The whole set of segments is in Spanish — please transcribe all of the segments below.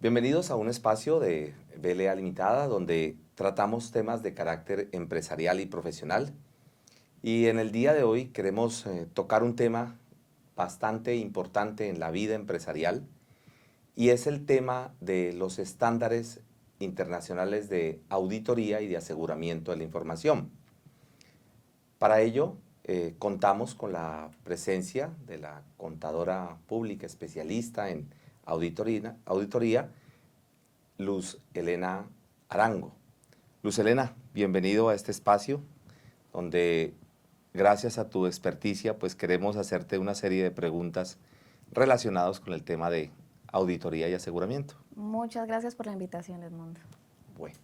Bienvenidos a un espacio de VLA Limitada donde tratamos temas de carácter empresarial y profesional. Y en el día de hoy queremos tocar un tema bastante importante en la vida empresarial y es el tema de los estándares internacionales de auditoría y de aseguramiento de la información. Para ello, contamos con la presencia de la contadora pública especialista en auditoría, Luz Helena Arango. Luz Helena, bienvenido a este espacio donde gracias a tu experticia pues queremos hacerte una serie de preguntas relacionadas con el tema de auditoría y aseguramiento. Muchas gracias por la invitación, Edmundo. Bueno,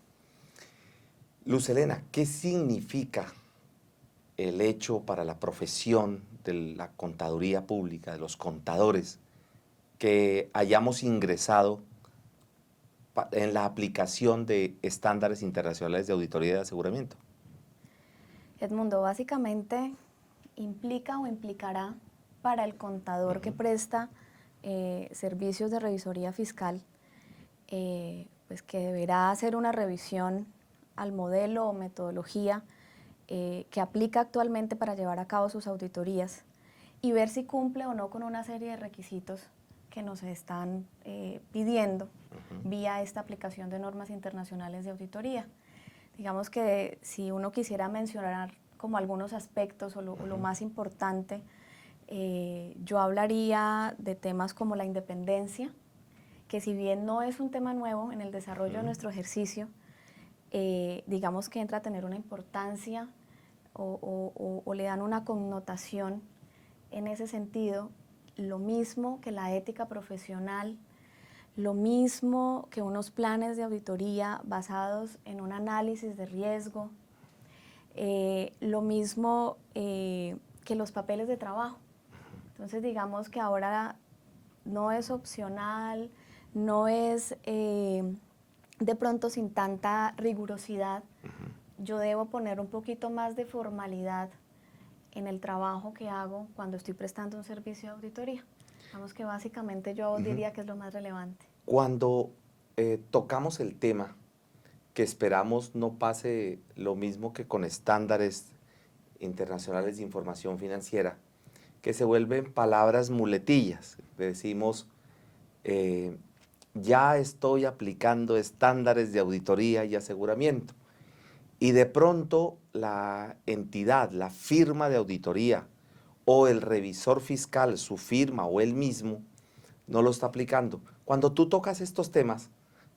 Luz Helena, ¿qué significa el hecho para la profesión de la contaduría pública, de los contadores, que hayamos ingresado en la aplicación de estándares internacionales de auditoría y de aseguramiento? Edmundo, básicamente implica o implicará para el contador que presta servicios de revisoría fiscal, pues que deberá hacer una revisión al modelo o metodología que aplica actualmente para llevar a cabo sus auditorías y ver si cumple o no con una serie de requisitos que nos están pidiendo vía esta aplicación de normas internacionales de auditoría. Digamos que si uno quisiera mencionar como algunos aspectos o lo más importante, yo hablaría de temas como la independencia, que si bien no es un tema nuevo en el desarrollo de nuestro ejercicio, digamos que entra a tener una importancia o le dan una connotación en ese sentido, lo mismo que la ética profesional, lo mismo que unos planes de auditoría basados en un análisis de riesgo, lo mismo que los papeles de trabajo. Entonces digamos que ahora no es opcional, no es de pronto sin tanta rigurosidad. Yo debo poner un poquito más de formalidad en el trabajo que hago cuando estoy prestando un servicio de auditoría. Digamos que básicamente yo diría que es lo más relevante. Cuando tocamos el tema, que esperamos no pase lo mismo que con estándares internacionales de información financiera, que se vuelven palabras muletillas. Decimos, ya estoy aplicando estándares de auditoría y aseguramiento. Y de pronto la entidad, la firma de auditoría o el revisor fiscal, su firma o él mismo, no lo está aplicando. Cuando tú tocas estos temas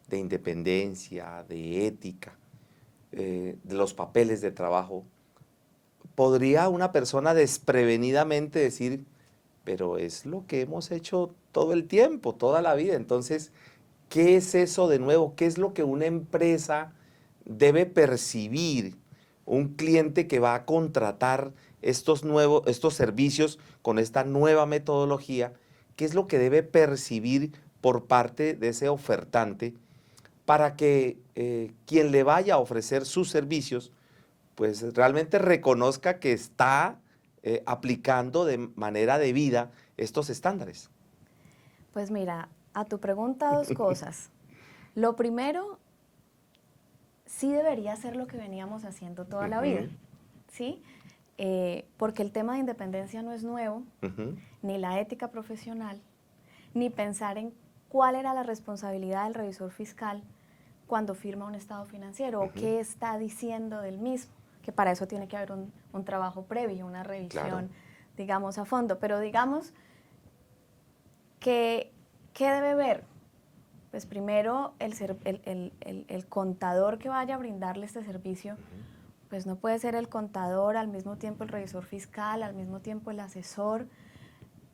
de independencia, de ética, de los papeles de trabajo, podría una persona desprevenidamente decir, pero es lo que hemos hecho todo el tiempo, toda la vida. Entonces, ¿qué es eso de nuevo? ¿Qué es lo que una empresa debe percibir? Un cliente que va a contratar estos servicios con esta nueva metodología, ¿qué es lo que debe percibir por parte de ese ofertante para que quien le vaya a ofrecer sus servicios pues realmente reconozca que está aplicando de manera debida estos estándares? Pues mira, a tu pregunta dos cosas. Lo primero, sí debería ser lo que veníamos haciendo toda la vida, ¿sí? Porque el tema de independencia no es nuevo, ni la ética profesional, ni pensar en cuál era la responsabilidad del revisor fiscal cuando firma un estado financiero o qué está diciendo del mismo, que para eso tiene que haber un trabajo previo, una revisión, claro, digamos, a fondo. Pero digamos que, ¿qué debe ver? Pues primero el contador que vaya a brindarle este servicio, pues no puede ser el contador, al mismo tiempo el revisor fiscal, al mismo tiempo el asesor,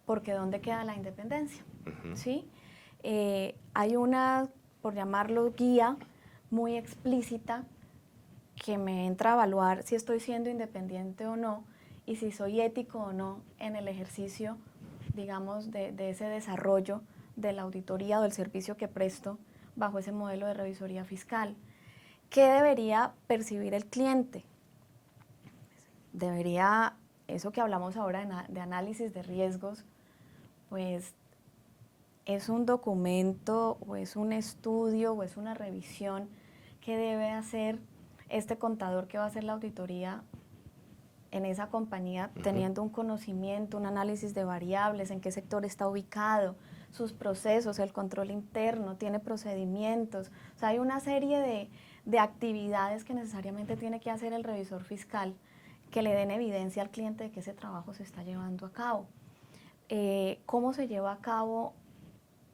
porque ¿dónde queda la independencia? ¿Sí? Hay una, por llamarlo guía, muy explícita que me entra a evaluar si estoy siendo independiente o no y si soy ético o no en el ejercicio, digamos, de ese desarrollo de la auditoría o del servicio que presto bajo ese modelo de revisoría fiscal. ¿Qué debería percibir el cliente? Debería, eso que hablamos ahora de análisis de riesgos, pues es un documento o es un estudio o es una revisión que debe hacer este contador que va a hacer la auditoría en esa compañía, teniendo un conocimiento, un análisis de variables, en qué sector está ubicado, sus procesos, el control interno, tiene procedimientos. O sea, hay una serie de actividades que necesariamente tiene que hacer el revisor fiscal que le den evidencia al cliente de que ese trabajo se está llevando a cabo. ¿Cómo se lleva a cabo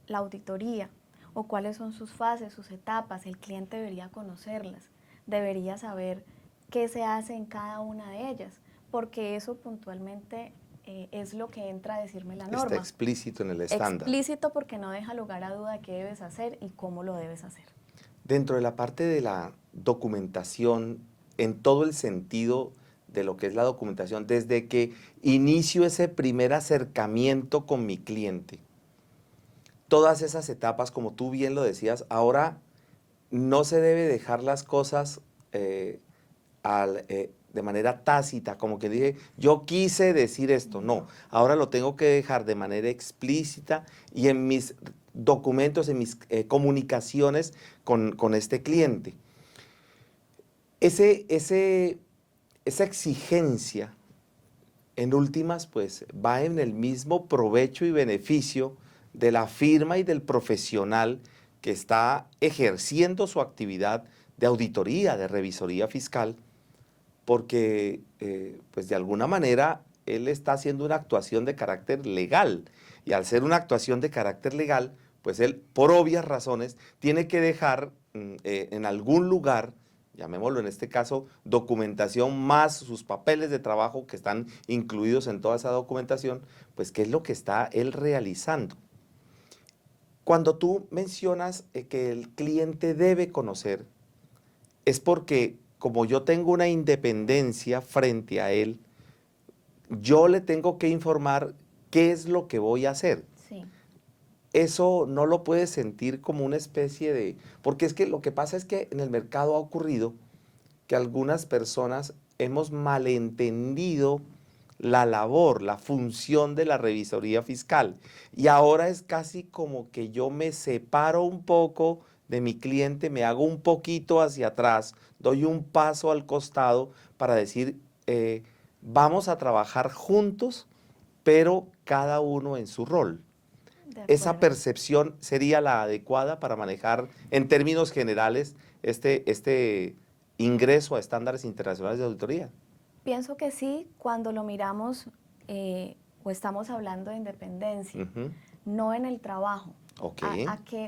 la auditoría? ¿O cuáles son sus fases, sus etapas? El cliente debería conocerlas, debería saber qué se hace en cada una de ellas, porque eso puntualmente es lo que entra a decirme la norma. Está explícito en el estándar. Explícito porque no deja lugar a duda de qué debes hacer y cómo lo debes hacer. Dentro de la parte de la documentación, en todo el sentido de lo que es la documentación, desde que inicio ese primer acercamiento con mi cliente, todas esas etapas, como tú bien lo decías, ahora no se debe dejar las cosas de manera tácita, como que dije, yo quise decir esto. No, ahora lo tengo que dejar de manera explícita y en mis documentos, en mis comunicaciones con este cliente. Esa exigencia, en últimas, pues va en el mismo provecho y beneficio de la firma y del profesional que está ejerciendo su actividad de auditoría, de revisoría fiscal, porque pues de alguna manera él está haciendo una actuación de carácter legal, y al ser una actuación de carácter legal, pues él, por obvias razones, tiene que dejar en algún lugar, llamémoslo en este caso, documentación más sus papeles de trabajo que están incluidos en toda esa documentación, pues qué es lo que está él realizando. Cuando tú mencionas que el cliente debe conocer, es porque como yo tengo una independencia frente a él, yo le tengo que informar qué es lo que voy a hacer. Sí. Eso no lo puedes sentir como una especie de... Porque es que lo que pasa es que en el mercado ha ocurrido que algunas personas hemos malentendido la labor, la función de la revisoría fiscal. Y ahora es casi como que yo me separo un poco de mi cliente, me hago un poquito hacia atrás, doy un paso al costado para decir, vamos a trabajar juntos, pero cada uno en su rol. ¿Esa percepción sería la adecuada para manejar en términos generales este ingreso a estándares internacionales de auditoría? Pienso que sí, cuando lo miramos o estamos hablando de independencia, no en el trabajo. Ok.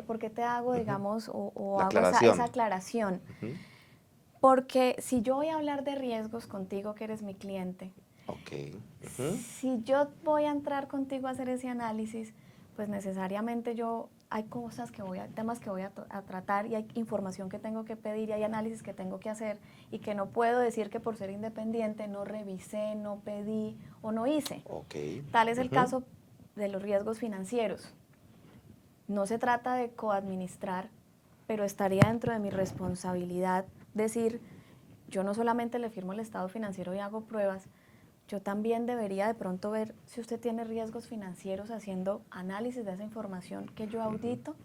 ¿Por qué te hago, digamos, o La hago aclaración. esa aclaración? Porque si yo voy a hablar de riesgos contigo, que eres mi cliente, Ok. si yo voy a entrar contigo a hacer ese análisis, pues necesariamente hay cosas temas que voy a tratar y hay información que tengo que pedir y hay análisis que tengo que hacer y que no puedo decir que por ser independiente no revisé, no pedí o no hice. Ok. Tal es el caso de los riesgos financieros. No se trata de coadministrar, pero estaría dentro de mi responsabilidad decir, yo no solamente le firmo el estado financiero y hago pruebas, yo también debería de pronto ver si usted tiene riesgos financieros haciendo análisis de esa información que yo audito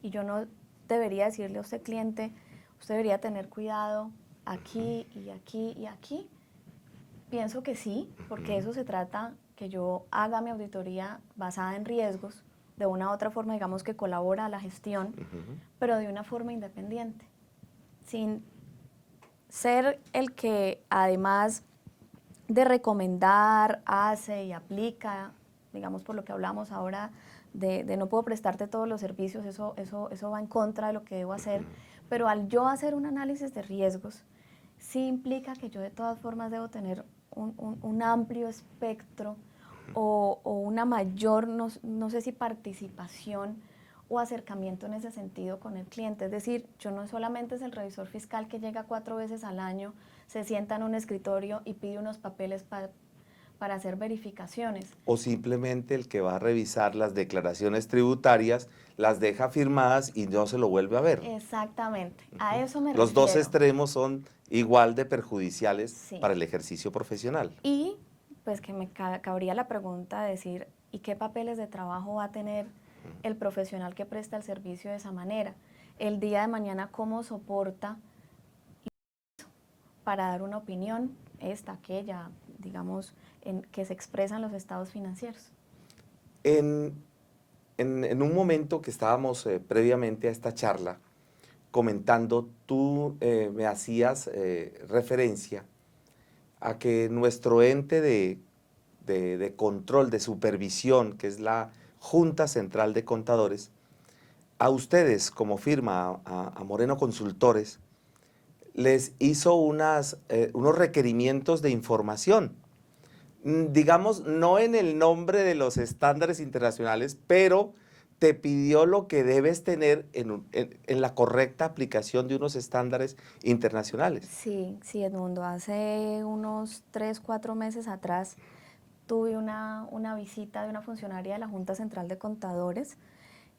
y yo no debería decirle a usted cliente, usted debería tener cuidado aquí y aquí y aquí. Pienso que sí, porque eso se trata que yo haga mi auditoría basada en riesgos, de una u otra forma digamos que colabora a la gestión, pero de una forma independiente, sin ser el que además de recomendar, hace y aplica, digamos por lo que hablamos ahora, de no puedo prestarte todos los servicios, eso va en contra de lo que debo hacer, pero al yo hacer un análisis de riesgos, sí implica que yo de todas formas debo tener un amplio espectro o una mayor, no sé si participación o acercamiento en ese sentido con el cliente. Es decir, yo no solamente es el revisor fiscal que llega 4 veces al año, se sienta en un escritorio y pide unos papeles para hacer verificaciones. O simplemente el que va a revisar las declaraciones tributarias, las deja firmadas y no se lo vuelve a ver. Exactamente, a eso me Los refiero. dos extremos son igual de perjudiciales Sí. para el ejercicio profesional. Y pues que me cabría la pregunta de decir, ¿y qué papeles de trabajo va a tener el profesional que presta el servicio de esa manera. El día de mañana, ¿cómo soporta para dar una opinión, esta, aquella, digamos, que se expresa en los estados financieros? En un momento que estábamos previamente a esta charla, comentando, tú me hacías referencia a que nuestro ente de control, de supervisión, que es la Junta Central de Contadores, a ustedes como firma, a Moreno Consultores, les hizo unos requerimientos de información. Digamos, no en el nombre de los estándares internacionales, pero te pidió lo que debes tener en la correcta aplicación de unos estándares internacionales. Sí, sí, Edmundo. Hace unos 3, 4 meses atrás tuve una visita de una funcionaria de la Junta Central de Contadores.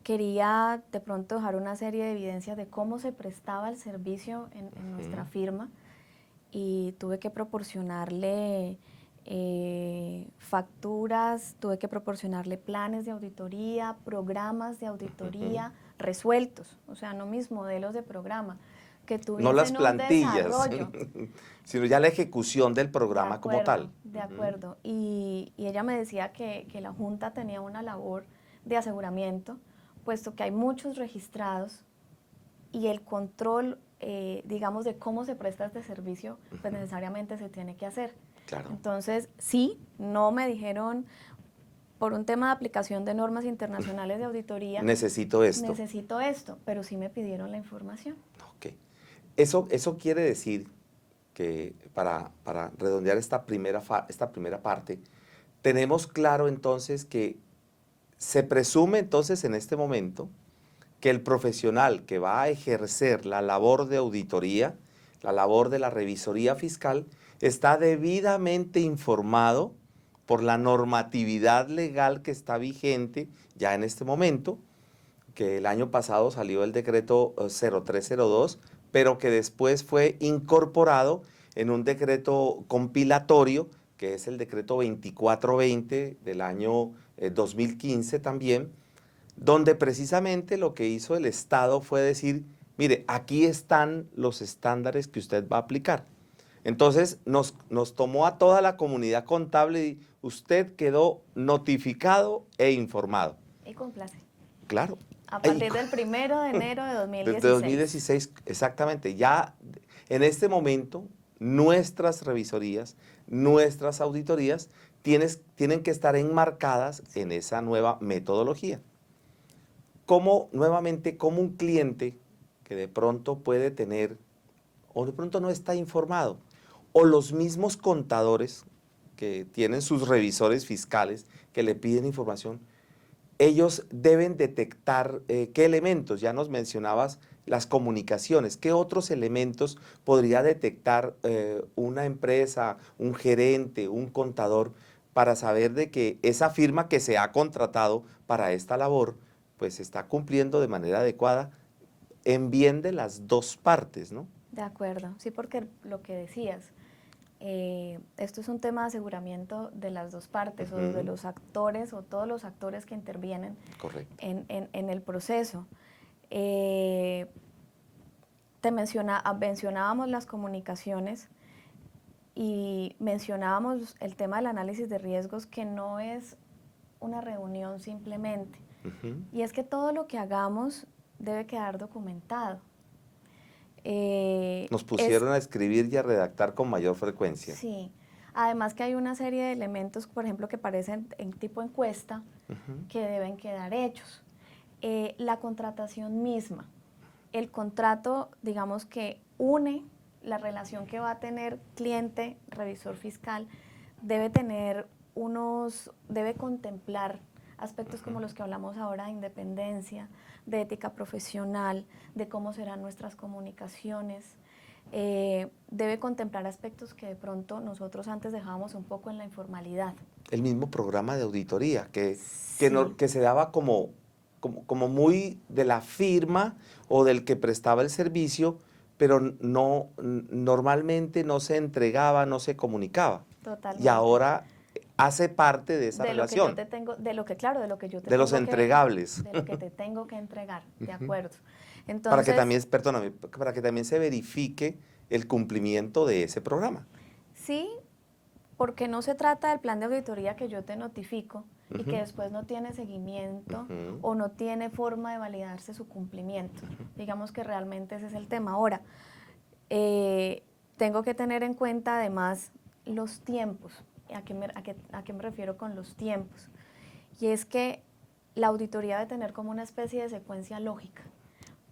Quería de pronto dejar una serie de evidencias de cómo se prestaba el servicio en nuestra firma, y tuve que proporcionarle facturas, tuve que proporcionarle planes de auditoría, programas de auditoría resueltos, o sea, no mis modelos de programa, que No las tuviesen un plantillas, desarrollo. sino ya la ejecución del programa como tal. De acuerdo. Y ella me decía que la Junta tenía una labor de aseguramiento, puesto que hay muchos registrados y el control, digamos, de cómo se presta este servicio, pues necesariamente se tiene que hacer. Claro. Entonces, sí, no me dijeron, por un tema de aplicación de normas internacionales de auditoría, necesito esto, pero sí me pidieron la información. Ok. Eso quiere decir que para redondear esta primera parte, tenemos claro entonces que se presume entonces en este momento que el profesional que va a ejercer la labor de auditoría, la labor de la revisoría fiscal, está debidamente informado por la normatividad legal que está vigente ya en este momento, que el año pasado salió el decreto 0302, pero que después fue incorporado en un decreto compilatorio, que es el decreto 2420 del año 2015 también, donde precisamente lo que hizo el Estado fue decir, mire, aquí están los estándares que usted va a aplicar. Entonces nos tomó a toda la comunidad contable y usted quedó notificado e informado. Y complace. Claro. A partir del 1 de enero de 2016. Desde 2016, exactamente. Ya en este momento, nuestras revisorías, nuestras auditorías tienen que estar enmarcadas en esa nueva metodología. Nuevamente, como un cliente que de pronto puede tener, o de pronto no está informado, o los mismos contadores que tienen sus revisores fiscales que le piden información, ellos deben detectar qué elementos, ya nos mencionabas las comunicaciones, qué otros elementos podría detectar una empresa, un gerente, un contador, para saber de que esa firma que se ha contratado para esta labor, pues está cumpliendo de manera adecuada en bien de las dos partes, ¿no? De acuerdo, sí, porque lo que decías, esto es un tema de aseguramiento de las dos partes, o de los actores, o todos los actores que intervienen en el proceso. Mencionábamos las comunicaciones y mencionábamos el tema del análisis de riesgos, que no es una reunión simplemente. Y es que todo lo que hagamos debe quedar documentado. Nos pusieron a escribir y a redactar con mayor frecuencia. Sí, además que hay una serie de elementos, por ejemplo, que parecen en tipo encuesta, que deben quedar hechos. La contratación misma, el contrato, digamos, que une la relación que va a tener cliente, revisor fiscal, debe contemplar aspectos como los que hablamos ahora de independencia, de ética profesional, de cómo serán nuestras comunicaciones. Debe contemplar aspectos que de pronto nosotros antes dejábamos un poco en la informalidad. El mismo programa de auditoría que Sí. que se daba como muy de la firma o del que prestaba el servicio, pero normalmente no se entregaba, no se comunicaba. Totalmente. Y ahora hace parte de esa de lo que yo relación, te tengo, de lo que, claro, de lo que yo te de los tengo que, entregables. de lo que te tengo que entregar, de acuerdo. Para que Entonces, también, perdóname, para que también se verifique el cumplimiento de ese programa. sí, porque no se trata del plan de auditoría que yo te notifico y que Ujú, después no tiene seguimiento ujú, o no tiene forma de validarse su cumplimiento. Digamos que realmente ese es el tema. Ahora, tengo que tener en cuenta además los tiempos. ¿A qué me refiero con los tiempos? Y es que la auditoría debe tener como una especie de secuencia lógica.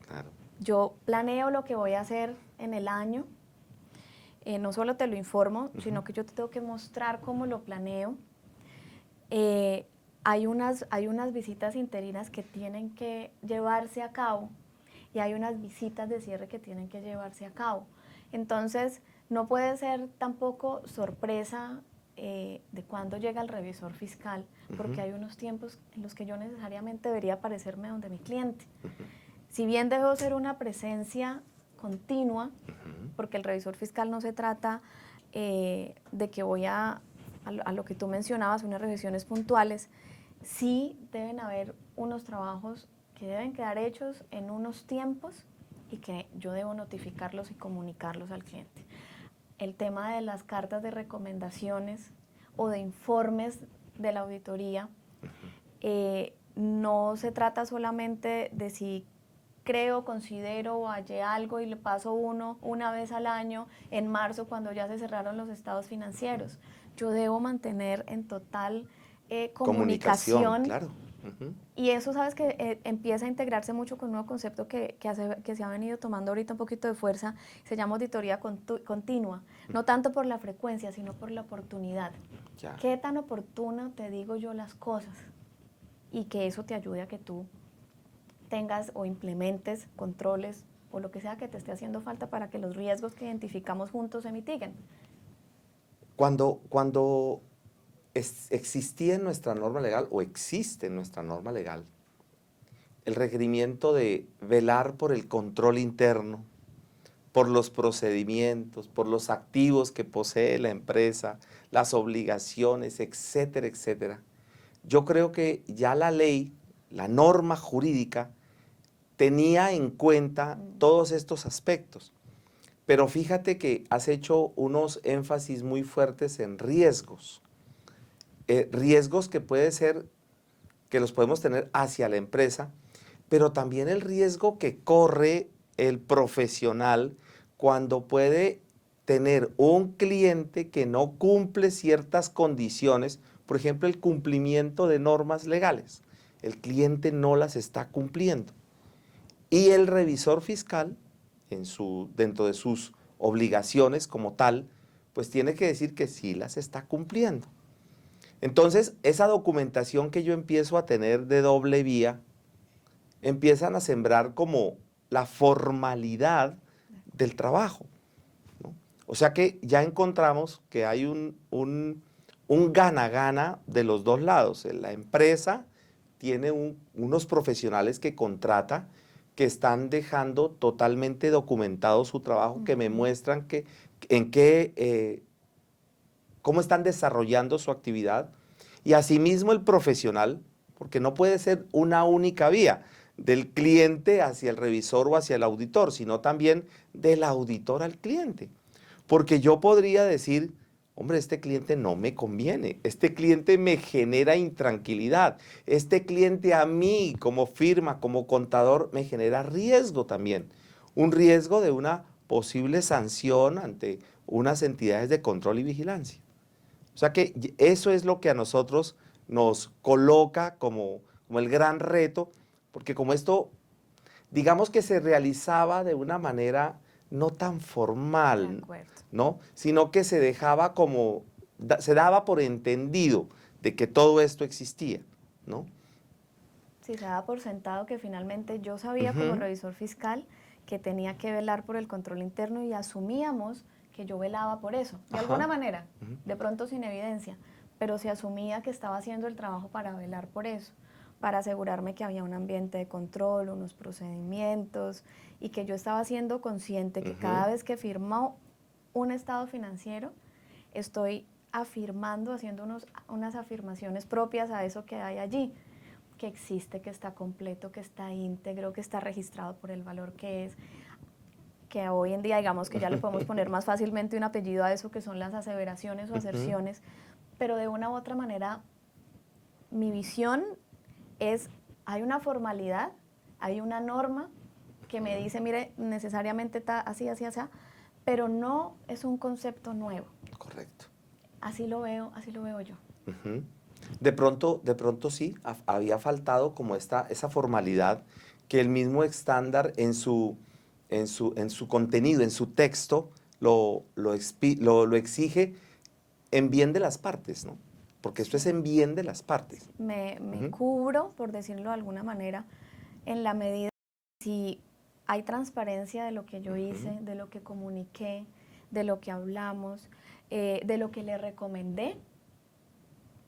claro. Yo planeo lo que voy a hacer en el año, no solo te lo informo, sino que yo te tengo que mostrar cómo lo planeo. Hay unas visitas interinas que tienen que llevarse a cabo y hay unas visitas de cierre que tienen que llevarse a cabo. Entonces, no puede ser tampoco sorpresa de cuándo llega el revisor fiscal, porque hay unos tiempos en los que yo necesariamente debería aparecerme donde mi cliente. Si bien debo ser una presencia continua, porque el revisor fiscal no se trata de que voy a lo que tú mencionabas, unas revisiones puntuales, sí deben haber unos trabajos que deben quedar hechos en unos tiempos y que yo debo notificarlos y comunicarlos al cliente. El tema de las cartas de recomendaciones o de informes de la auditoría, no se trata solamente de si creo, considero o hallé algo y le paso uno una vez al año en marzo cuando ya se cerraron los estados financieros. Yo debo mantener en total Comunicación, comunicación claro. Ujú. y eso, sabes que empieza a integrarse mucho con un nuevo concepto que se ha venido tomando ahorita un poquito de fuerza, se llama auditoría continua, no tanto por la frecuencia, sino por la oportunidad. Ya. ¿Qué tan oportuna te digo yo las cosas? Y que eso te ayude a que tú tengas o implementes controles o lo que sea que te esté haciendo falta para que los riesgos que identificamos juntos se mitiguen. Cuando existía en nuestra norma legal o existe en nuestra norma legal el requerimiento de velar por el control interno, por los procedimientos, por los activos que posee la empresa, las obligaciones, etcétera, etcétera. Yo creo que ya la ley, la norma jurídica, tenía en cuenta todos estos aspectos. Pero fíjate que has hecho unos énfasis muy fuertes en riesgos. Riesgos que puede ser, que los podemos tener hacia la empresa, pero también el riesgo que corre el profesional cuando puede tener un cliente que no cumple ciertas condiciones, por ejemplo, el cumplimiento de normas legales. El cliente no las está cumpliendo. Y el revisor fiscal, dentro de sus obligaciones como tal, pues tiene que decir que sí las está cumpliendo. Entonces, esa documentación que yo empiezo a tener de doble vía, empiezan a sembrar como la formalidad del trabajo, ¿no? O sea que ya encontramos que hay un gana-gana de los dos lados. La empresa tiene unos profesionales que contrata que están dejando totalmente documentado su trabajo, que me muestran cómo están desarrollando su actividad. Y asimismo el profesional, porque no puede ser una única vía del cliente hacia el revisor o hacia el auditor, sino también del auditor al cliente. Porque yo podría decir, hombre, este cliente no me conviene, este cliente me genera intranquilidad, este cliente a mí como firma, como contador, me genera riesgo también. Un riesgo de una posible sanción ante unas entidades de control y vigilancia. O sea que eso es lo que a nosotros nos coloca como el gran reto, porque como esto, digamos que se realizaba de una manera no tan De formal, acuerdo. ¿no? Sino que se dejaba se daba por entendido de que todo esto existía, ¿no? Si se da por sentado que finalmente yo sabía como Ujú, revisor fiscal que tenía que velar por el control interno y asumíamos que yo velaba por eso, de alguna ajá, manera, ujú, de pronto sin evidencia, pero se asumía que estaba haciendo el trabajo para velar por eso, para asegurarme que había un ambiente de control, unos procedimientos y que yo estaba siendo consciente que ujú, cada vez que firmo un estado financiero estoy afirmando, haciendo unas afirmaciones propias a eso que hay allí, que existe, que está completo, que está íntegro, que está registrado por el valor que es, que hoy en día digamos que ya le podemos poner más fácilmente un apellido a eso que son las aseveraciones o aserciones, pero de una u otra manera mi visión es, hay una formalidad, hay una norma que me dice, mire, necesariamente está así, así, así, pero no es un concepto nuevo. Correcto. Así lo veo yo. Uh-huh. De pronto sí, había faltado como esa formalidad que el mismo estándar en su contenido, en su texto, lo exige en bien de las partes, ¿no? Porque esto es en bien de las partes. Me cubro, por decirlo de alguna manera, en la medida si hay transparencia de lo que yo hice, de lo que comuniqué, de lo que hablamos, de lo que le recomendé.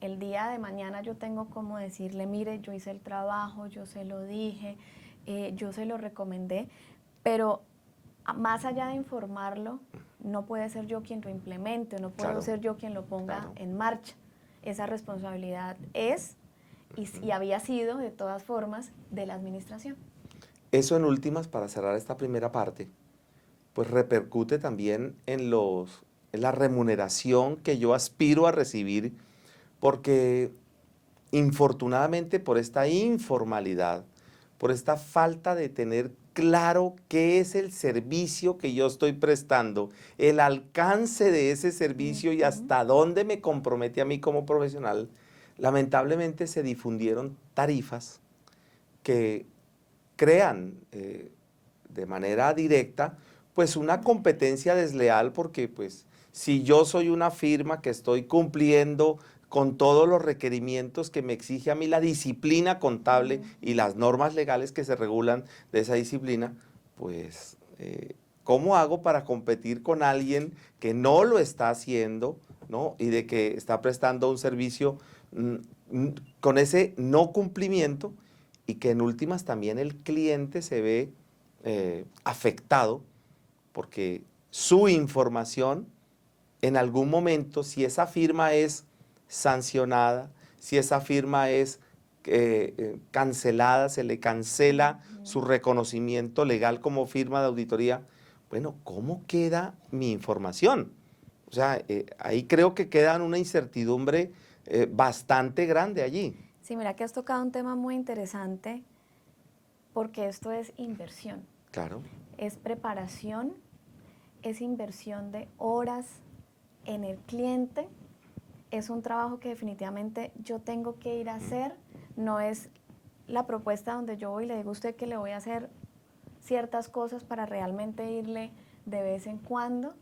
El día de mañana yo tengo como decirle, mire, yo hice el trabajo, yo se lo dije, yo se lo recomendé, pero más allá de informarlo, no puede ser yo quien lo implemente, no puedo ser yo quien lo ponga en marcha. Esa responsabilidad es y había sido, de todas formas, de la administración. Eso en últimas, para cerrar esta primera parte, pues repercute también en la remuneración que yo aspiro a recibir, porque infortunadamente por esta informalidad, por esta falta de tener claro qué es el servicio que yo estoy prestando, el alcance de ese servicio y hasta dónde me compromete a mí como profesional, lamentablemente se difundieron tarifas que crean de manera directa pues una competencia desleal, porque pues si yo soy una firma que estoy cumpliendo con todos los requerimientos que me exige a mí la disciplina contable y las normas legales que se regulan de esa disciplina, pues ¿cómo hago para competir con alguien que no lo está haciendo, ¿no? Y de que está prestando un servicio con ese no cumplimiento, y que en últimas también el cliente se ve afectado porque su información en algún momento, si esa firma es sancionada, si esa firma es cancelada, se le cancela su reconocimiento legal como firma de auditoría, bueno, ¿cómo queda mi información? O sea, ahí creo que queda una incertidumbre bastante grande allí. Sí, mira que has tocado un tema muy interesante porque esto es inversión. Claro. Es preparación, es inversión de horas en el cliente, es un trabajo que definitivamente yo tengo que ir a hacer, no es la propuesta donde yo voy y le digo a usted que le voy a hacer ciertas cosas para realmente irle de vez en cuando.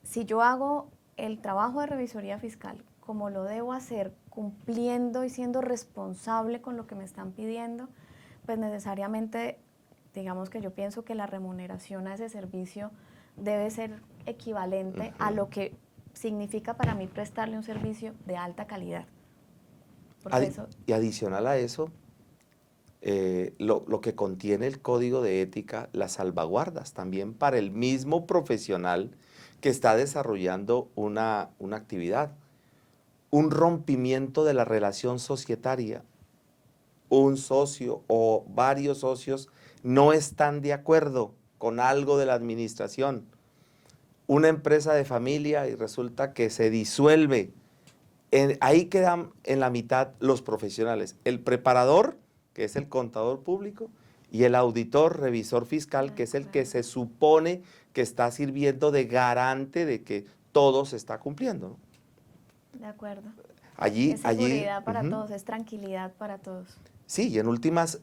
Si yo hago el trabajo de revisoría fiscal como lo debo hacer, cumpliendo y siendo responsable con lo que me están pidiendo, pues necesariamente, digamos que yo pienso que la remuneración a ese servicio debe ser equivalente a lo que significa para mí prestarle un servicio de alta calidad. Y adicional a eso, lo que contiene el código de ética, las salvaguardas también para el mismo profesional que está desarrollando una actividad. Un rompimiento de la relación societaria, un socio o varios socios no están de acuerdo con algo de la administración, una empresa de familia y resulta que se disuelve, ahí quedan en la mitad los profesionales, el preparador, que es el contador público, y el auditor, revisor fiscal, que es el que se supone que está sirviendo de garante de que todo se está cumpliendo, ¿no? De acuerdo. Allí, es seguridad para todos, es tranquilidad para todos. Sí, y en últimas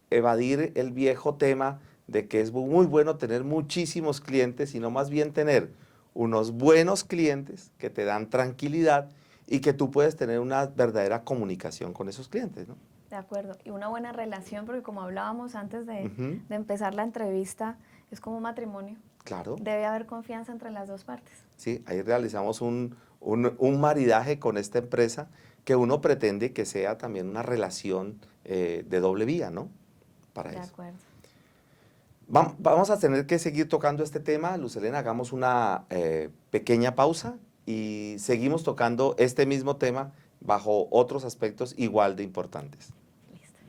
evadir el viejo tema de que es muy bueno tener muchísimos clientes, sino más bien tener unos buenos clientes que te dan tranquilidad y que tú puedes tener una verdadera comunicación con esos clientes, ¿no? De acuerdo, y una buena relación, porque como hablábamos antes de empezar la entrevista, es como un matrimonio. Claro. Debe haber confianza entre las dos partes. Sí, ahí realizamos un maridaje con esta empresa que uno pretende que sea también una relación de doble vía, ¿no? Para eso. De acuerdo. Vamos a tener que seguir tocando este tema. Luz Helena, hagamos una pequeña pausa y seguimos tocando este mismo tema bajo otros aspectos igual de importantes. Listo.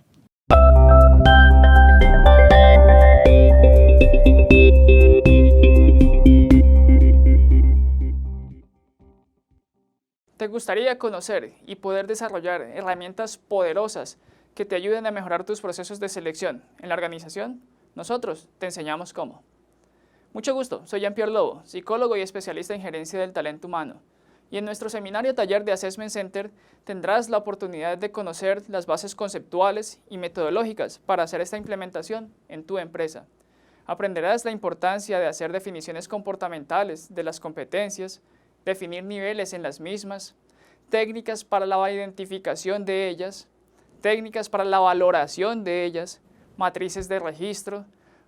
¿Te gustaría conocer y poder desarrollar herramientas poderosas que te ayuden a mejorar tus procesos de selección en la organización? Nosotros te enseñamos cómo. Mucho gusto, soy Jean-Pierre Lobo, psicólogo y especialista en gerencia del talento humano. Y en nuestro seminario taller de Assessment Center tendrás la oportunidad de conocer las bases conceptuales y metodológicas para hacer esta implementación en tu empresa. Aprenderás la importancia de hacer definiciones comportamentales de las competencias, definir niveles en las mismas, técnicas para la identificación de ellas, técnicas para la valoración de ellas, matrices de registro,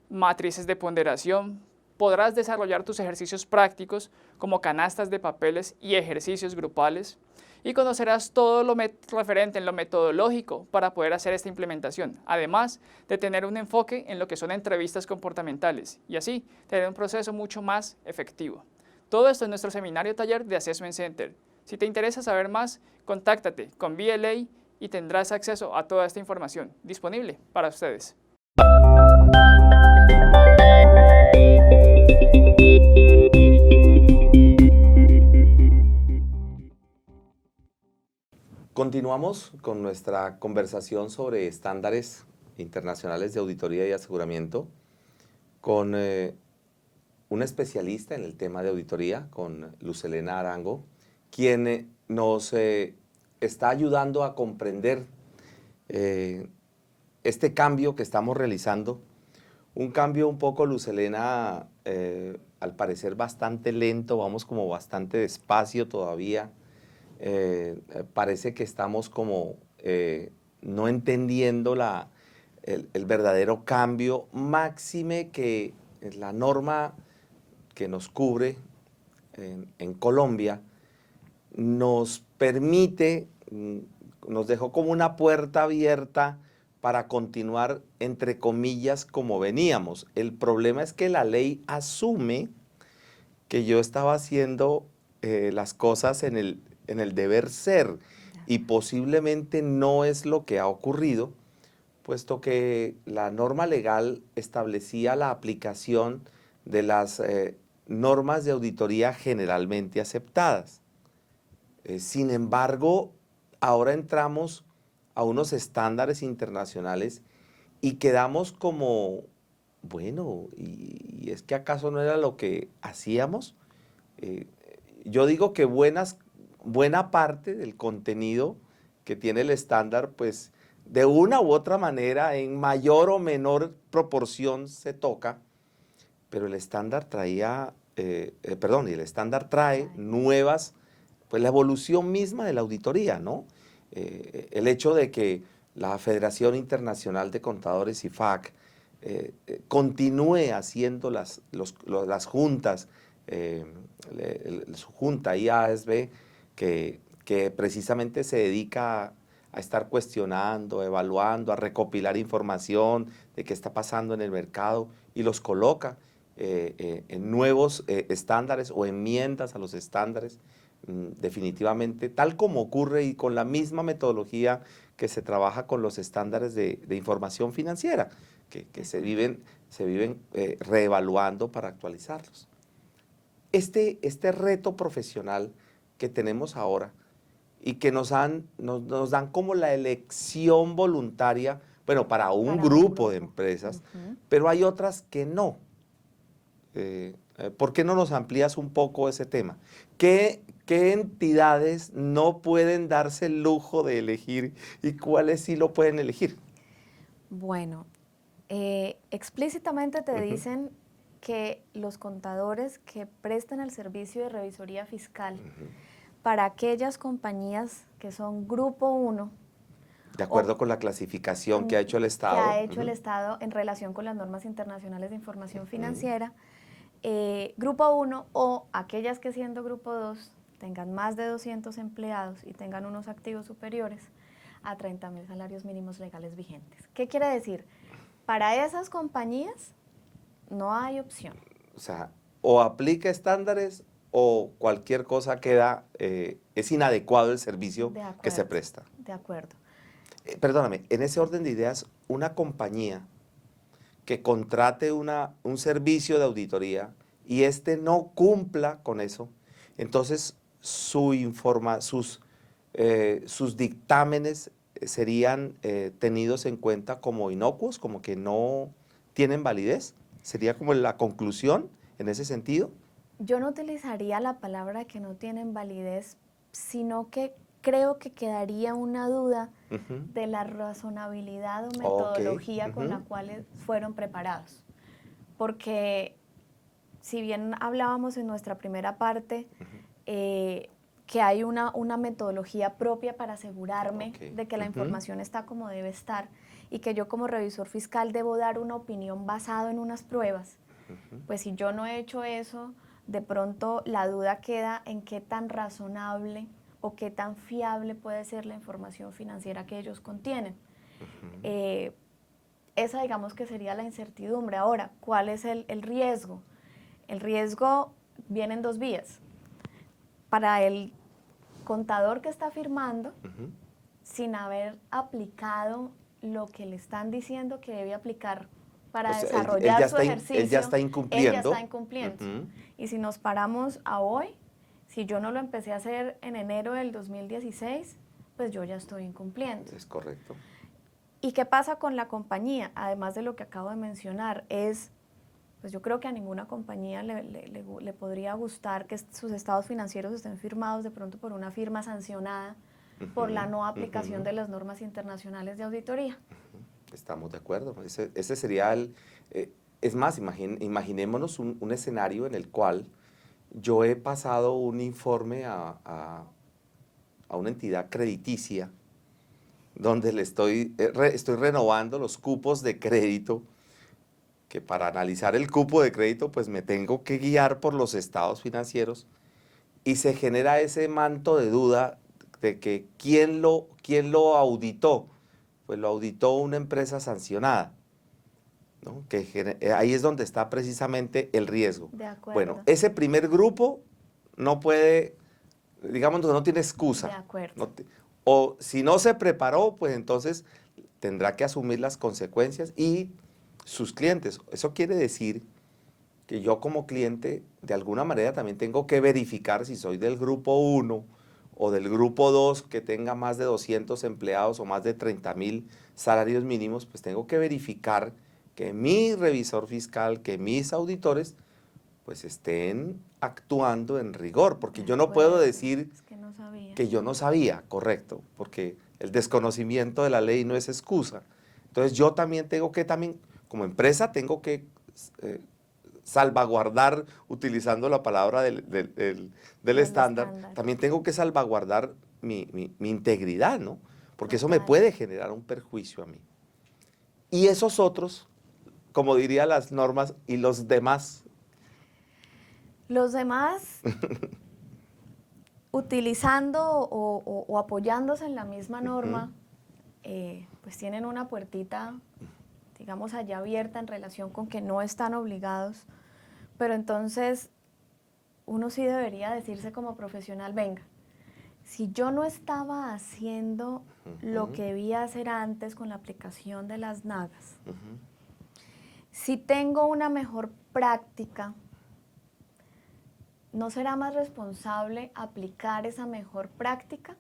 matrices de ponderación. Podrás desarrollar tus ejercicios prácticos como canastas de papeles y ejercicios grupales y conocerás todo lo referente en lo metodológico para poder hacer esta implementación, además de tener un enfoque en lo que son entrevistas comportamentales y así tener un proceso mucho más efectivo. Todo esto en nuestro seminario taller de Assessment Center. Si te interesa saber más, contáctate con BLA y tendrás acceso a toda esta información disponible para ustedes. Continuamos con nuestra conversación sobre estándares internacionales de auditoría y aseguramiento con un especialista en el tema de auditoría, con Luz Helena Arango, quien nos está ayudando a comprender este cambio que estamos realizando. Un cambio un poco, Luz Helena, al parecer bastante lento, vamos como bastante despacio todavía. Parece que estamos como no entendiendo el verdadero cambio, máxime que la norma que nos cubre en Colombia nos permite, nos dejó como una puerta abierta para continuar, entre comillas, como veníamos. El problema es que la ley asume que yo estaba haciendo las cosas en el deber ser y posiblemente no es lo que ha ocurrido, puesto que la norma legal establecía la aplicación de las normas de auditoría generalmente aceptadas. Sin embargo, ahora entramos a unos estándares internacionales y quedamos como, bueno, ¿y es que acaso no era lo que hacíamos? Yo digo que buena parte del contenido que tiene el estándar, pues de una u otra manera, en mayor o menor proporción se toca, pero el estándar traía, y el estándar trae nuevas, pues la evolución misma de la auditoría, ¿no? El hecho de que la Federación Internacional de Contadores, IFAC, continúe haciendo las juntas, su junta IASB, que precisamente se dedica a estar cuestionando, evaluando, a recopilar información de qué está pasando en el mercado y los coloca en nuevos estándares o enmiendas a los estándares, definitivamente, tal como ocurre y con la misma metodología que se trabaja con los estándares de información financiera, que se viven reevaluando para actualizarlos. Este reto profesional que tenemos ahora y que nos dan como la elección voluntaria, bueno, para un grupo de empresas, pero hay otras que no. ¿Por qué no nos amplías un poco ese tema? ¿Qué entidades no pueden darse el lujo de elegir y cuáles sí lo pueden elegir? Bueno, explícitamente te dicen que los contadores que prestan el servicio de revisoría fiscal para aquellas compañías que son Grupo 1, de acuerdo con la clasificación que ha hecho el Estado. Que ha hecho el Estado en relación con las normas internacionales de información financiera, Grupo 1 o aquellas que siendo Grupo 2 tengan más de 200 empleados y tengan unos activos superiores a 30.000 salarios mínimos legales vigentes. ¿Qué quiere decir? Para esas compañías no hay opción. O sea, o aplica estándares o cualquier cosa queda, es inadecuado el servicio De que se acuerdo, presta. de acuerdo. Perdóname, en ese orden de ideas, una compañía que contrate un servicio de auditoría y este no cumpla con eso, entonces sus dictámenes serían tenidos en cuenta como inocuos, como que no tienen validez. ¿Sería como la conclusión en ese sentido? Yo no utilizaría la palabra que no tienen validez, sino que creo que quedaría una duda Ujú. de la razonabilidad o Ok. metodología con la Ujú. cual fueron preparados. Porque si bien hablábamos en nuestra primera parte, que hay una metodología propia para asegurarme Ok. de que la Ujú. información está como debe estar y que yo como revisor fiscal debo dar una opinión basado en unas pruebas, Ujú. pues si yo no he hecho eso, de pronto la duda queda en qué tan razonable o qué tan fiable puede ser la información financiera que ellos contienen. Ujú. Esa digamos que sería la incertidumbre. Ahora, ¿cuál es el riesgo? El riesgo viene en dos vías. Para el contador que está firmando, Ujú. sin haber aplicado lo que le están diciendo que debe aplicar O para sea, desarrollar su él ya ejercicio, está él ya incumpliendo. está incumpliendo. Ujú. Y si nos paramos a hoy, si yo no lo empecé a hacer en enero del 2016, pues yo ya estoy incumpliendo. Es correcto. ¿Y qué pasa con la compañía? Además de lo que acabo de mencionar, pues yo creo que a ninguna compañía le podría gustar que sus estados financieros estén firmados de pronto por una firma sancionada por la no aplicación de las normas internacionales de auditoría. Estamos de acuerdo. Ese sería es más, imaginémonos un escenario en el cual yo he pasado un informe a una entidad crediticia donde estoy renovando los cupos de crédito, que para analizar el cupo de crédito pues me tengo que guiar por los estados financieros y se genera ese manto de duda de que quién lo auditó. Pues lo auditó una empresa sancionada, ¿no? Ahí es donde está precisamente el riesgo. De Bueno, acuerdo, ese primer grupo no puede, digamos, no tiene de excusa. acuerdo. no te- o si no se preparó, pues entonces tendrá que asumir las consecuencias y sus clientes. Eso quiere decir que yo como cliente, de alguna manera también tengo que verificar si soy del grupo 1 o del grupo 2 que tenga más de 200 empleados o más de 30.000 salarios mínimos, pues tengo que verificar que mi revisor fiscal, que mis auditores, pues estén actuando en rigor, porque De yo no puedo acuerdo, decir es que no sabía. que yo no sabía, correcto, porque el desconocimiento de la ley no es excusa. Entonces yo también como empresa, tengo que eh, salvaguardar, utilizando la palabra del Del estándar, estándar, también tengo que salvaguardar mi integridad, ¿no? Porque eso me total. puede generar un perjuicio a mí. Y esos otros, como diría las normas, y los demás. Los demás, utilizando o apoyándose en la misma Ujú. norma, pues tienen una puertita, digamos, allá abierta en relación con que no están obligados, pero entonces uno sí debería decirse como profesional, venga, si yo no estaba haciendo lo Ujú. que debía hacer antes con la aplicación de las nagas, Ujú. si tengo una mejor práctica, ¿no será más responsable aplicar esa mejor práctica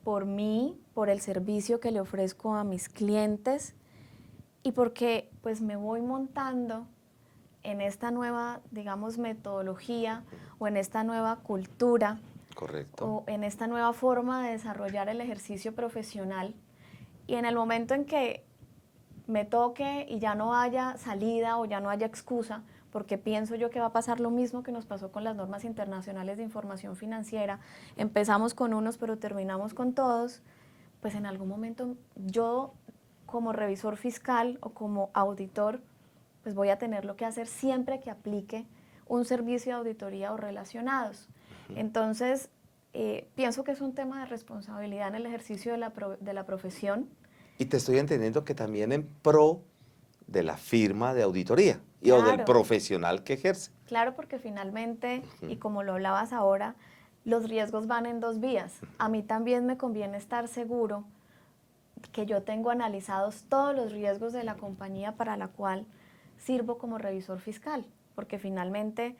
por mí, por el servicio que le ofrezco a mis clientes y porque pues me voy montando en esta nueva, digamos, metodología o en esta nueva cultura Correcto. o en esta nueva forma de desarrollar el ejercicio profesional y en el momento en que me toque y ya no haya salida o ya no haya excusa, porque pienso yo que va a pasar lo mismo que nos pasó con las normas internacionales de información financiera, empezamos con unos pero terminamos con todos, pues en algún momento yo como revisor fiscal o como auditor, pues voy a tener lo que hacer siempre que aplique un servicio de auditoría o relacionados. Entonces, pienso que es un tema de responsabilidad en el ejercicio de la profesión. Y te estoy entendiendo que también en pro de la firma de auditoría y o del Claro. profesional que ejerce. Claro, porque finalmente, y como lo hablabas ahora, los riesgos van en dos vías. A mí también me conviene estar seguro que yo tengo analizados todos los riesgos de la compañía para la cual sirvo como revisor fiscal, porque finalmente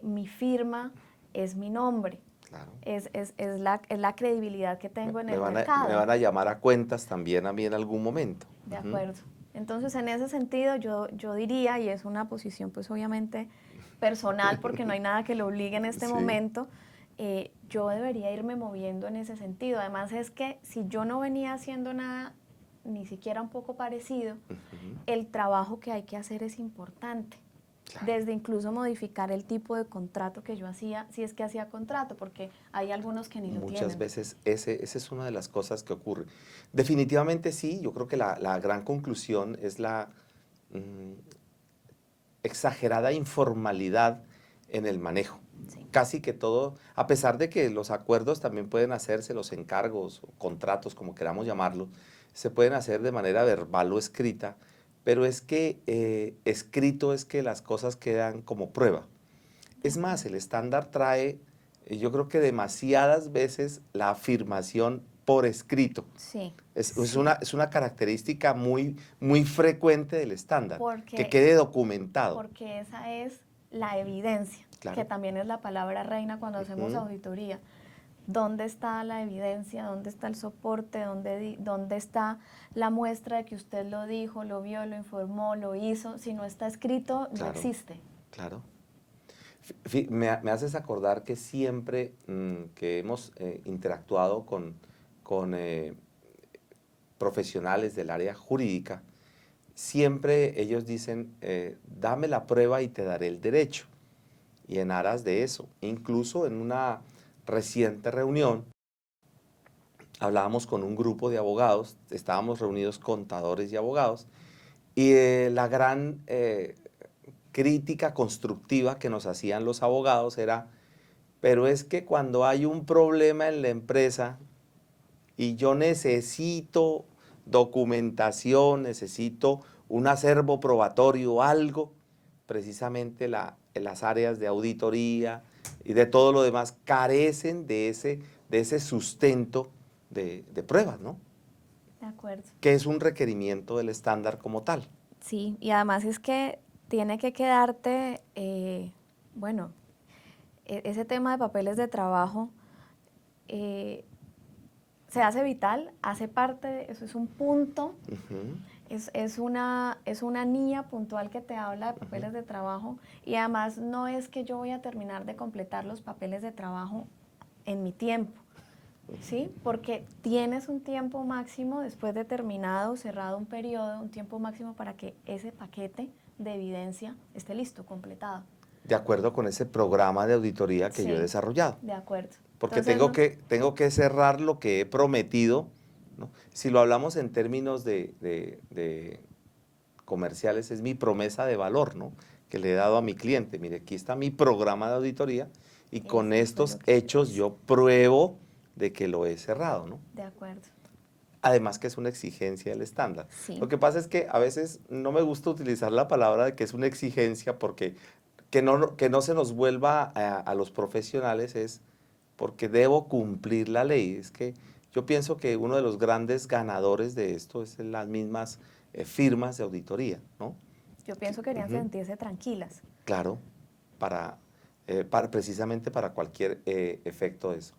mi firma es mi nombre, Claro. es la credibilidad que tengo en el Me mercado. van a llamar a cuentas también a mí en algún momento. De acuerdo. Entonces, en ese sentido, yo diría, y es una posición pues obviamente personal, porque no hay nada que lo obligue en este Sí. momento, yo debería irme moviendo en ese sentido. Además es que si yo no venía haciendo nada, ni siquiera un poco parecido, el trabajo que hay que hacer es importante. Claro. Desde incluso modificar el tipo de contrato que yo hacía, si es que hacía contrato, porque hay algunos que ni lo tienen. Muchas veces esa es una de las cosas que ocurre. Definitivamente sí, yo creo que la gran conclusión es la exagerada informalidad en el manejo. Sí. Casi que todo, a pesar de que los acuerdos también pueden hacerse, los encargos o contratos, como queramos llamarlo, se pueden hacer de manera verbal o escrita, pero es que escrito es que las cosas quedan como prueba. Es más, el estándar trae, yo creo que demasiadas veces la afirmación por escrito. Sí. Es sí. es una característica muy, muy frecuente del estándar, Porque- que quede documentado. Porque esa es la evidencia, Claro. que también es la palabra reina cuando hacemos auditoría. ¿Dónde está la evidencia? ¿Dónde está el soporte? ¿Dónde está la muestra de que usted lo dijo, lo vio, lo informó, lo hizo? Si no está escrito, no Claro. existe. Claro. Me haces acordar que siempre que hemos interactuado con profesionales del área jurídica, siempre ellos dicen, dame la prueba y te daré el derecho. Y en aras de eso, incluso en una reciente reunión, hablábamos con un grupo de abogados, estábamos reunidos contadores y abogados, y la gran crítica constructiva que nos hacían los abogados era, pero es que cuando hay un problema en la empresa y yo necesito documentación, necesito un acervo probatorio, algo, precisamente las áreas de auditoría y de todo lo demás carecen de ese sustento de pruebas, ¿no? De acuerdo. Que es un requerimiento del estándar como tal. Sí, y además es que tiene que quedarte, bueno, ese tema de papeles de trabajo se hace vital, hace parte, eso es un punto, es una niña puntual que te habla de papeles de trabajo, y además no es que yo voy a terminar de completar los papeles de trabajo en mi tiempo, ¿sí? Porque tienes un tiempo máximo después de terminado, cerrado un periodo, un tiempo máximo para que ese paquete de evidencia esté listo, completado. De acuerdo con ese programa de auditoría que yo he Sí, desarrollado. de acuerdo. Porque Entonces, tengo que cerrar lo que he prometido, ¿no? Si lo hablamos en términos de comerciales, es mi promesa de valor, ¿no? Que le he dado a mi cliente. Mire, aquí está mi programa de auditoría y con Esto fue estos lo que hechos hice. yo pruebo de que lo he cerrado, ¿no? De acuerdo. Además que es una exigencia del estándar. Sí. Lo que pasa es que a veces no me gusta utilizar la palabra de que es una exigencia porque que no se nos vuelva a los profesionales es porque debo cumplir la ley. Es que yo pienso que uno de los grandes ganadores de esto es las mismas firmas de auditoría, ¿no? Yo pienso que querían sentirse tranquilas. Claro, precisamente para cualquier efecto de eso.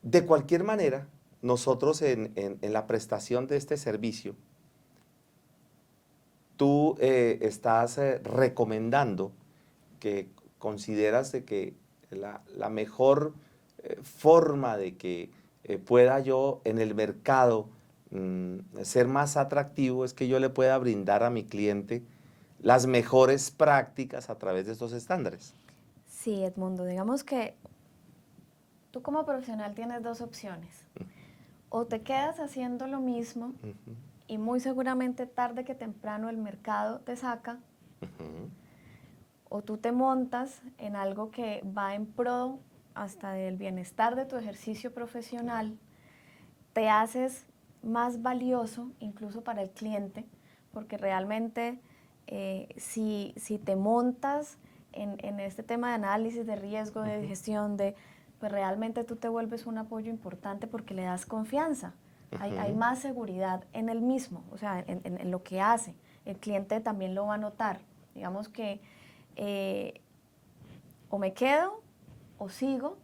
De cualquier manera, nosotros en la prestación de este servicio, tú estás recomendando que consideras de que la mejor forma de que pueda yo en el mercado ser más atractivo es que yo le pueda brindar a mi cliente las mejores prácticas a través de estos estándares. Sí, Edmundo, digamos que tú como profesional tienes dos opciones. O te quedas haciendo lo mismo y muy seguramente tarde que temprano el mercado te saca, o tú te montas en algo que va en pro hasta del bienestar de tu ejercicio profesional, te haces más valioso incluso para el cliente, porque realmente si te montas en este tema de análisis, de riesgo, de gestión, pues realmente tú te vuelves un apoyo importante porque le das confianza. Hay más seguridad en él mismo, o sea, en lo que hace. El cliente también lo va a notar. Digamos que o me quedo o sigo,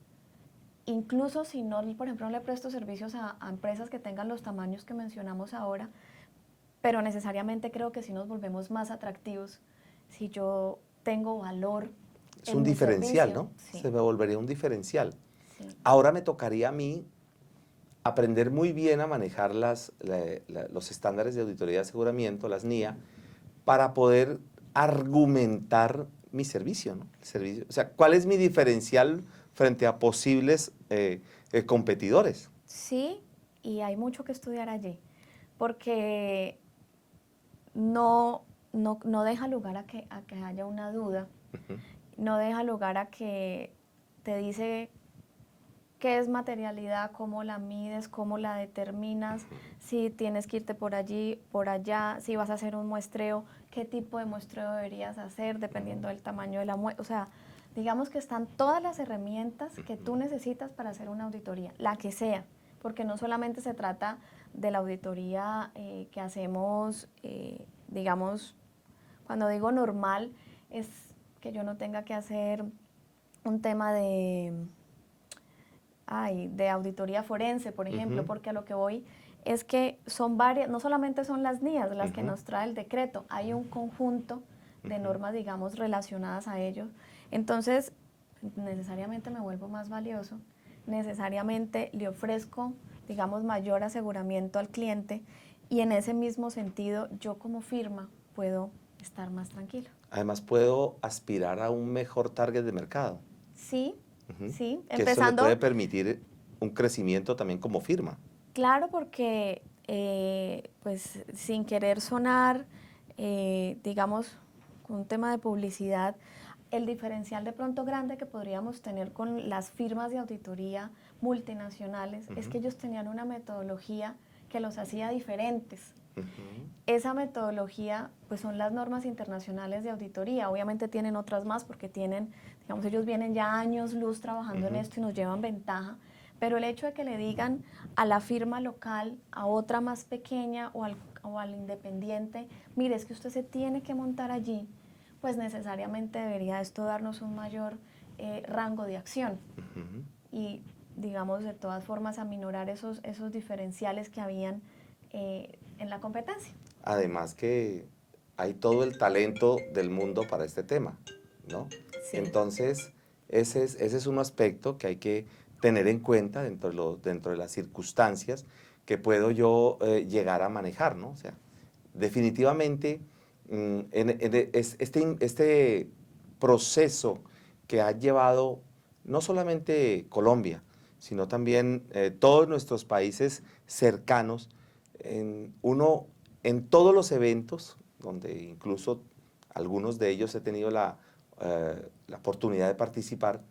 incluso si no, por ejemplo, no le presto servicios a empresas que tengan los tamaños que mencionamos ahora, pero necesariamente creo que sí nos volvemos más atractivos si yo tengo valor. Es un diferencial, servicio. ¿no? Sí. Se me volvería un diferencial. Sí. Ahora me tocaría a mí aprender muy bien a manejar los estándares de auditoría de aseguramiento, las NIA, para poder argumentar mi servicio, ¿no? El servicio. O sea, ¿cuál es mi diferencial frente a posibles competidores? Sí, y hay mucho que estudiar allí, porque no deja lugar a que haya una duda, no deja lugar a que te dice qué es materialidad, cómo la mides, cómo la determinas, si tienes que irte por allí, por allá, si vas a hacer un muestreo, qué tipo de muestreo deberías hacer dependiendo del tamaño de la muestra. O sea, digamos que están todas las herramientas que tú necesitas para hacer una auditoría, la que sea, porque no solamente se trata de la auditoría que hacemos, digamos, cuando digo normal, es que yo no tenga que hacer un tema de auditoría forense, por ejemplo, porque a lo que voy es que son varias, no solamente son las NIAs las que nos trae el decreto, hay un conjunto de normas, digamos, relacionadas a ellos. Entonces, necesariamente me vuelvo más valioso, necesariamente le ofrezco, digamos, mayor aseguramiento al cliente y en ese mismo sentido, yo como firma puedo estar más tranquilo. Además, puedo aspirar a un mejor target de mercado. Sí, sí, Que eso le puede permitir un crecimiento también como firma. Claro, porque pues sin querer sonar, digamos, con un tema de publicidad, el diferencial de pronto grande que podríamos tener con las firmas de auditoría multinacionales es que ellos tenían una metodología que los hacía diferentes. Esa metodología pues son las normas internacionales de auditoría, obviamente tienen otras más porque tienen, digamos, ellos vienen ya años luz trabajando en esto y nos llevan ventaja, pero el hecho de que le digan a la firma local, a otra más pequeña o al independiente, mire, es que usted se tiene que montar allí, pues necesariamente debería esto darnos un mayor rango de acción y, digamos, de todas formas aminorar esos diferenciales que habían en la competencia. Además que hay todo el talento del mundo para este tema, ¿no? Sí. Entonces, ese es un aspecto que hay que tener en cuenta dentro de las circunstancias que puedo yo llegar a manejar, ¿no? O sea, definitivamente este proceso que ha llevado no solamente Colombia, sino también todos nuestros países cercanos, en todos los eventos, donde incluso algunos de ellos he tenido la oportunidad de participar,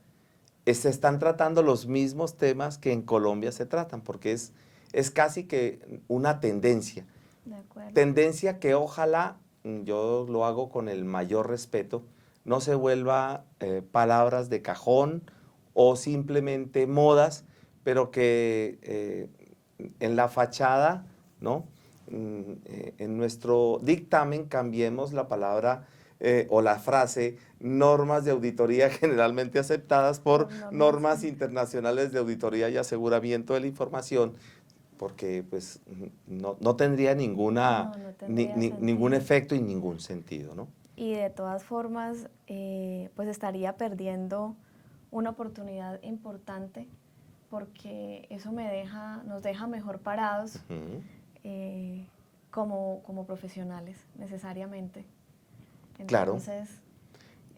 se están tratando los mismos temas que en Colombia se tratan, porque es casi que una tendencia. De acuerdo. Tendencia que ojalá, yo lo hago con el mayor respeto, no se vuelva palabras de cajón o simplemente modas, pero que en la fachada, ¿no? En nuestro dictamen cambiemos la palabra o la frase normas de auditoría generalmente aceptadas por normas internacionales de auditoría y aseguramiento de la información, porque pues no tendría ningún efecto y ningún sentido, ¿no? Y de todas formas, pues estaría perdiendo una oportunidad importante porque eso nos deja mejor parados como profesionales, necesariamente. Entonces,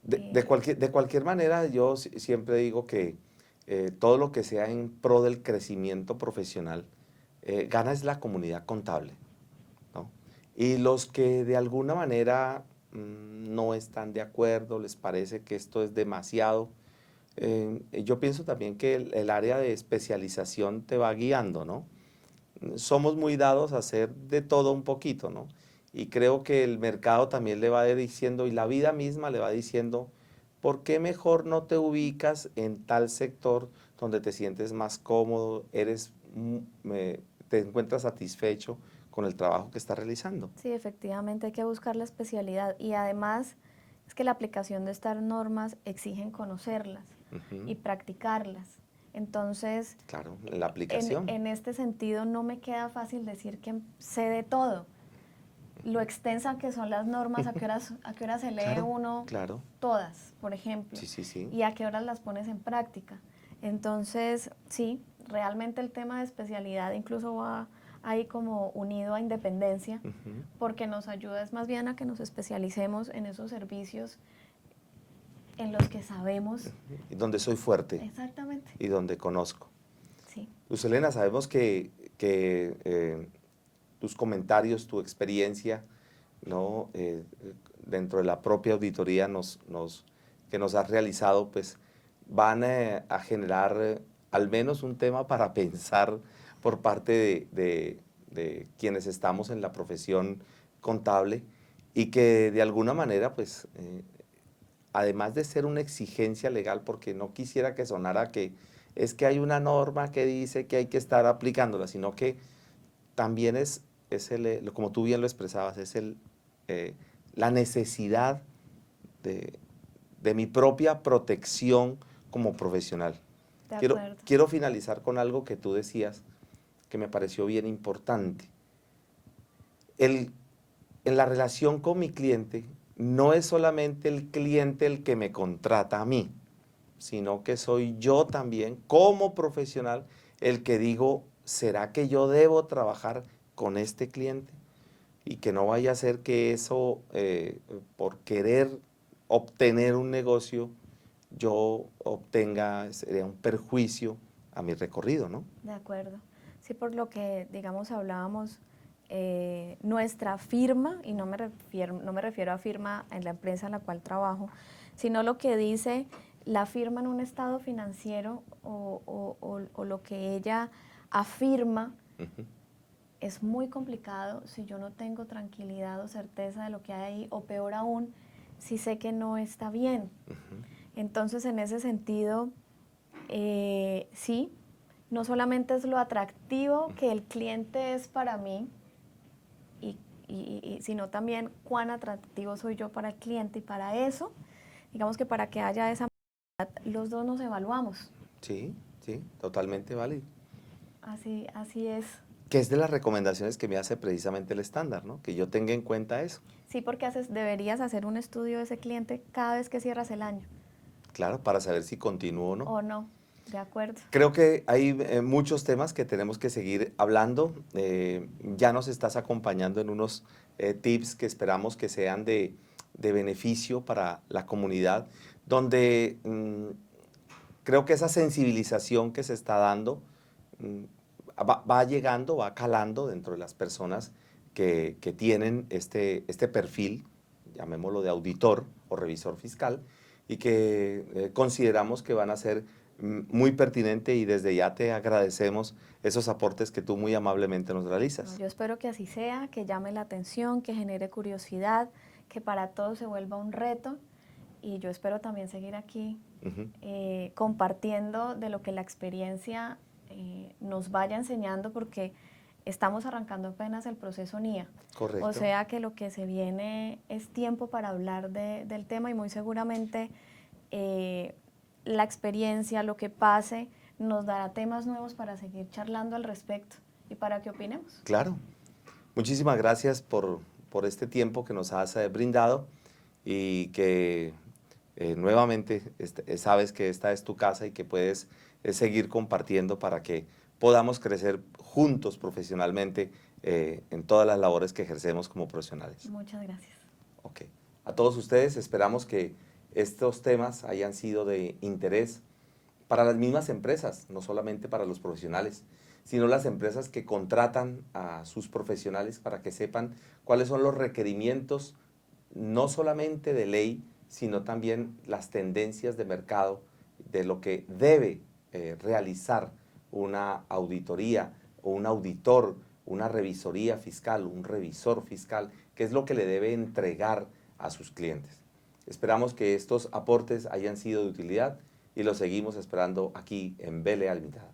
claro. De cualquier manera, yo siempre digo que todo lo que sea en pro del crecimiento profesional, gana es la comunidad contable, ¿no? Y los que de alguna manera no están de acuerdo, les parece que esto es demasiado, yo pienso también que el área de especialización te va guiando, ¿no? Somos muy dados a hacer de todo un poquito, ¿no? y creo que el mercado también le va diciendo y la vida misma le va diciendo, ¿por qué mejor no te ubicas en tal sector donde te sientes más cómodo, te encuentras satisfecho con el trabajo que estás realizando? Sí, efectivamente hay que buscar la especialidad y además es que la aplicación de estas normas exigen conocerlas y Ujú. practicarlas. Entonces, Claro, en la aplicación. en este sentido no me queda fácil decir que sé de todo. Lo extensa que son las normas, a qué horas se lee Claro, uno claro. todas, por ejemplo, Sí, sí, sí. y a qué horas las pones en práctica. Entonces, sí, realmente el tema de especialidad incluso va ahí como unido a independencia, Ujú. porque nos ayuda es más bien a que nos especialicemos en esos servicios en los que sabemos Y donde soy fuerte exactamente. y donde conozco. Sí, Luz Helena, sabemos que tus comentarios, tu experiencia, ¿no? Dentro de la propia auditoría que nos has realizado, pues van a generar al menos un tema para pensar por parte de quienes estamos en la profesión contable y que de alguna manera, pues, además de ser una exigencia legal, porque no quisiera que sonara que es que hay una norma que dice que hay que estar aplicándola, sino que también como tú bien lo expresabas, eh, la necesidad de, de mi propia protección como profesional. de Quiero, acuerdo. quiero finalizar con algo que tú decías que me pareció bien importante. El, en la relación con mi cliente, no es solamente el cliente el que me contrata a mí, sino que soy yo también, como profesional, el que digo, ¿será que yo debo trabajar con este cliente? Y que no vaya a ser que eso, por querer obtener un negocio, yo sería un perjuicio a mi recorrido, ¿no? De acuerdo. Sí, por lo que, digamos, hablábamos, nuestra firma, y no me refiero a firma en la empresa en la cual trabajo, sino lo que dice la firma en un estado financiero o lo que ella afirma Ujú, es muy complicado si yo no tengo tranquilidad o certeza de lo que hay ahí, o peor aún, si sé que no está bien. ujú. Entonces, en ese sentido, sí, no solamente es lo atractivo que el cliente es para mí, y, sino también cuán atractivo soy yo para el cliente. Y para eso, digamos que para que haya esa, los dos nos evaluamos. Sí, sí, totalmente válido. Así es. Que es de las recomendaciones que me hace precisamente el estándar, ¿no? Que yo tenga en cuenta eso. Sí, porque deberías hacer un estudio de ese cliente cada vez que cierras el año. Claro, para saber si continúo o no. ¿O no? De acuerdo. Creo que hay muchos temas que tenemos que seguir hablando. Ya nos estás acompañando en unos tips que esperamos que sean de beneficio para la comunidad, donde creo que esa sensibilización que se está dando mm, va llegando, va calando dentro de las personas que tienen este perfil, llamémoslo de auditor o revisor fiscal, y que consideramos que van a ser muy pertinente y desde ya te agradecemos esos aportes que tú muy amablemente nos No, realizas. yo espero que así sea, que llame la atención, que genere curiosidad, que para todos se vuelva un reto. Y yo espero también seguir aquí Ujú. compartiendo de lo que la experiencia nos vaya enseñando, porque estamos arrancando apenas el proceso NIA. O Correcto. sea que lo que se viene es tiempo para hablar del tema, y muy seguramente eh, la experiencia, lo que pase, nos dará temas nuevos para seguir charlando al respecto y para que opinemos. Claro. Muchísimas gracias por este tiempo que nos has brindado y que nuevamente sabes que esta es tu casa y que puedes seguir compartiendo para que podamos crecer juntos profesionalmente en todas las labores que ejercemos como profesionales. Muchas gracias. Ok. A todos ustedes esperamos que estos temas hayan sido de interés para las mismas empresas, no solamente para los profesionales, sino las empresas que contratan a sus profesionales para que sepan cuáles son los requerimientos, no solamente de ley, sino también las tendencias de mercado de lo que debe realizar una auditoría o un auditor una revisoría fiscal, un revisor fiscal, qué es lo que le debe entregar a sus clientes. Esperamos que estos aportes hayan sido de utilidad y los seguimos esperando aquí en Vele Almitada.